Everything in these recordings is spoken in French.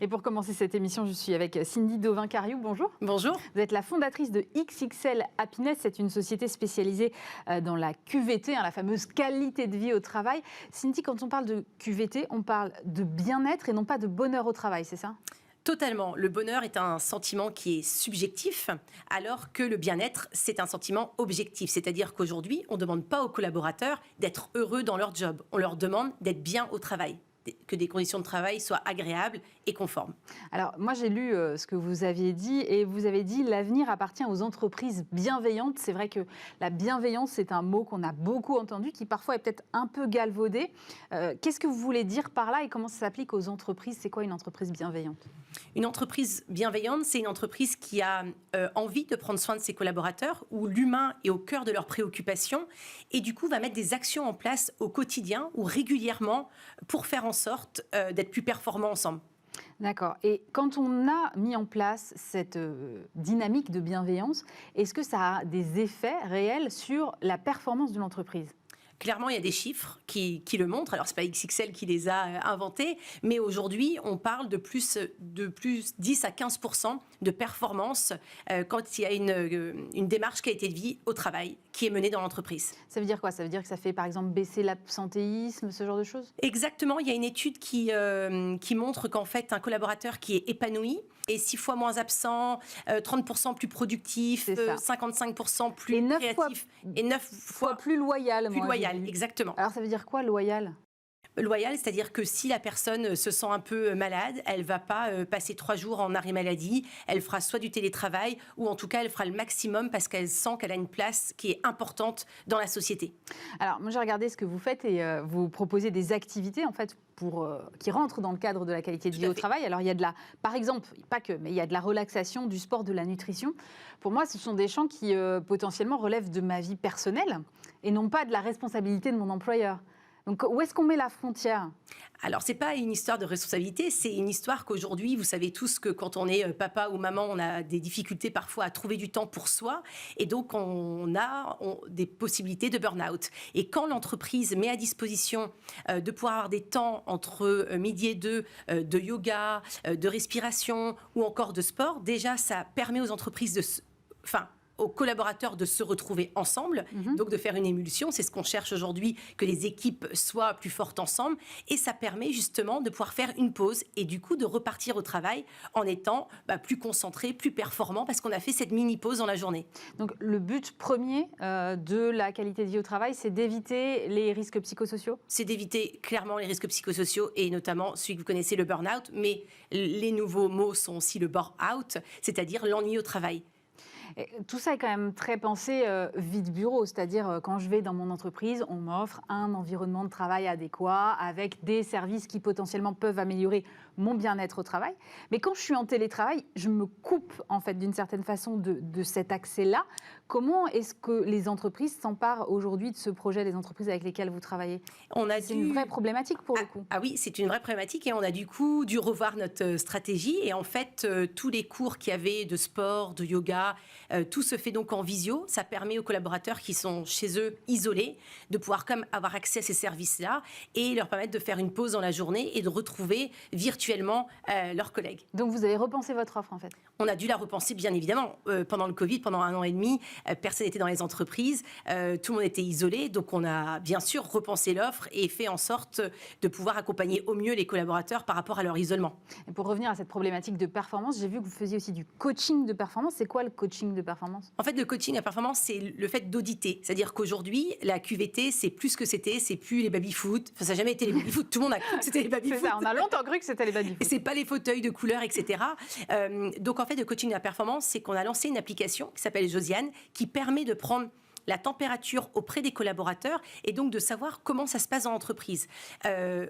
Et pour commencer cette émission, je suis avec Cindy Dauvin-Cariou. Bonjour. Bonjour. Vous êtes la fondatrice de XXL Happiness. C'est une société spécialisée dans la QVT, la fameuse qualité de vie au travail. Cindy, quand on parle de QVT, on parle de bien-être et non pas de bonheur au travail, c'est ça ? Totalement. Le bonheur est un sentiment qui est subjectif, alors que le bien-être, c'est un sentiment objectif. C'est-à-dire qu'aujourd'hui, on ne demande pas aux collaborateurs d'être heureux dans leur job. On leur demande d'être bien au travail, que des conditions de travail soient agréables et conformes. Alors, moi, j'ai lu ce que vous aviez dit, et vous avez dit « l'avenir appartient aux entreprises bienveillantes ». C'est vrai que la bienveillance, c'est un mot qu'on a beaucoup entendu, qui parfois est peut-être un peu galvaudé. Qu'est-ce que vous voulez dire par là et comment ça s'applique aux entreprises ? C'est quoi une entreprise bienveillante ? Une entreprise bienveillante, c'est une entreprise qui a envie de prendre soin de ses collaborateurs, où l'humain est au cœur de leurs préoccupations, et du coup va mettre des actions en place au quotidien ou régulièrement pour faire en sorte d'être plus performants ensemble. D'accord. Et quand on a mis en place cette dynamique de bienveillance, est-ce que ça a des effets réels sur la performance de l'entreprise ? Clairement, il y a des chiffres qui le montrent. Alors, ce n'est pas XXL qui les a inventés, mais aujourd'hui, on parle de plus 10 à 15% de performance quand il y a une démarche qualité de vie au travail qui est menée dans l'entreprise. Ça veut dire quoi ? Ça veut dire que ça fait, par exemple, baisser l'absentéisme, ce genre de choses ? Exactement. Il y a une étude qui montre qu'en fait, un collaborateur qui est épanoui est 6 fois moins absent, 30% plus productif, 55% plus créatif et 9 fois plus loyal. Plus loyal, exactement. Alors ça veut dire quoi, loyal ? Loyal, c'est-à-dire que si la personne se sent un peu malade, elle ne va pas passer 3 jours en arrêt maladie, elle fera soit du télétravail ou en tout cas elle fera le maximum parce qu'elle sent qu'elle a une place qui est importante dans la société. Alors moi j'ai regardé ce que vous faites et vous proposez des activités en fait qui rentrent dans le cadre de la qualité de vie au travail. Alors il y a par exemple, pas que, mais il y a de la relaxation, du sport, de la nutrition. Pour moi, ce sont des champs qui potentiellement relèvent de ma vie personnelle et non pas de la responsabilité de mon employeur. Donc, où est-ce qu'on met la frontière ? Alors, ce n'est pas une histoire de responsabilité, c'est une histoire qu'aujourd'hui, vous savez tous que quand on est papa ou maman, on a des difficultés parfois à trouver du temps pour soi. Et donc, on a des possibilités de burn-out. Et quand l'entreprise met à disposition de pouvoir avoir des temps entre midi et 2, de yoga, de respiration ou encore de sport, déjà, ça permet aux entreprises aux collaborateurs de se retrouver ensemble, donc de faire une émulsion. C'est ce qu'on cherche aujourd'hui, que les équipes soient plus fortes ensemble. Et ça permet justement de pouvoir faire une pause et du coup de repartir au travail en étant plus concentré, plus performant, parce qu'on a fait cette mini-pause dans la journée. Donc le but premier de la qualité de vie au travail, c'est d'éviter les risques psychosociaux ? C'est d'éviter clairement les risques psychosociaux et notamment celui que vous connaissez, le burn-out. Mais les nouveaux mots sont aussi le bore-out, c'est-à-dire l'ennui au travail. Et tout ça est quand même très pensé vie de bureau, c'est-à-dire quand je vais dans mon entreprise, on m'offre un environnement de travail adéquat avec des services qui potentiellement peuvent améliorer mon bien-être au travail. Mais quand je suis en télétravail, je me coupe en fait d'une certaine façon de cet accès-là. Comment est-ce que les entreprises s'emparent aujourd'hui de ce projet, les entreprises avec lesquelles vous travaillez ? C'est une vraie problématique pour le coup. Ah oui, c'est une vraie problématique et on a du coup dû revoir notre stratégie. Et en fait, tous les cours qu'il y avait de sport, de yoga, tout se fait donc en visio. Ça permet aux collaborateurs qui sont chez eux isolés de pouvoir comme avoir accès à ces services-là et leur permettre de faire une pause dans la journée et de retrouver virtuellement leurs collègues. Donc vous avez repensé votre offre en fait ? On a dû la repenser bien évidemment. Pendant le Covid, pendant 1 an et demi, personne n'était dans les entreprises, tout le monde était isolé. Donc on a bien sûr repensé l'offre et fait en sorte de pouvoir accompagner au mieux les collaborateurs par rapport à leur isolement. Et pour revenir à cette problématique de performance, j'ai vu que vous faisiez aussi du coaching de performance. C'est quoi le coaching de performance ? En fait, le coaching à performance, c'est le fait d'auditer. C'est-à-dire qu'aujourd'hui, la QVT, c'est plus ce que c'était, c'est plus les baby-foot. Enfin, ça n'a jamais été les baby-foot. Tout le monde a cru que c'était les baby-foot. C'est ça, on a longtemps cru que c'était les baby-foot. C'est pas les fauteuils de couleur, etc. Donc, en fait, le coaching à performance, c'est qu'on a lancé une application qui s'appelle Josiane, qui permet de prendre la température auprès des collaborateurs et donc de savoir comment ça se passe dans l'entreprise.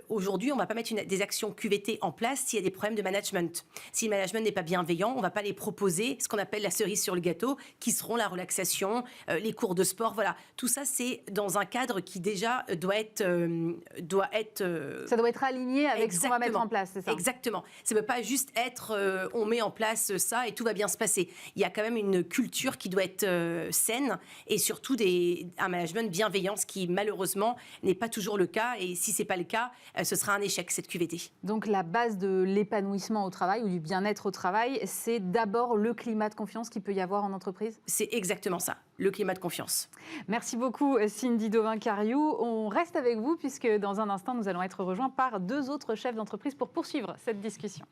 Aujourd'hui, on ne va pas mettre des actions QVT en place s'il y a des problèmes de management. Si le management n'est pas bienveillant, on ne va pas les proposer, ce qu'on appelle la cerise sur le gâteau, qui seront la relaxation, les cours de sport. Voilà. Tout ça, c'est dans un cadre qui déjà doit être ça doit être aligné avec exactement. Ce qu'on va mettre en place, c'est ça ? Exactement. Ça ne peut pas juste être on met en place ça et tout va bien se passer. Il y a quand même une culture qui doit être saine et surtout surtout un management bienveillant, ce qui malheureusement n'est pas toujours le cas. Et si ce n'est pas le cas, ce sera un échec, cette QVT. Donc la base de l'épanouissement au travail ou du bien-être au travail, c'est d'abord le climat de confiance qu'il peut y avoir en entreprise? C'est exactement ça, le climat de confiance. Merci beaucoup Cindy Dauvin-Cariou. On reste avec vous puisque dans un instant, nous allons être rejoints par 2 autres chefs d'entreprise pour poursuivre cette discussion.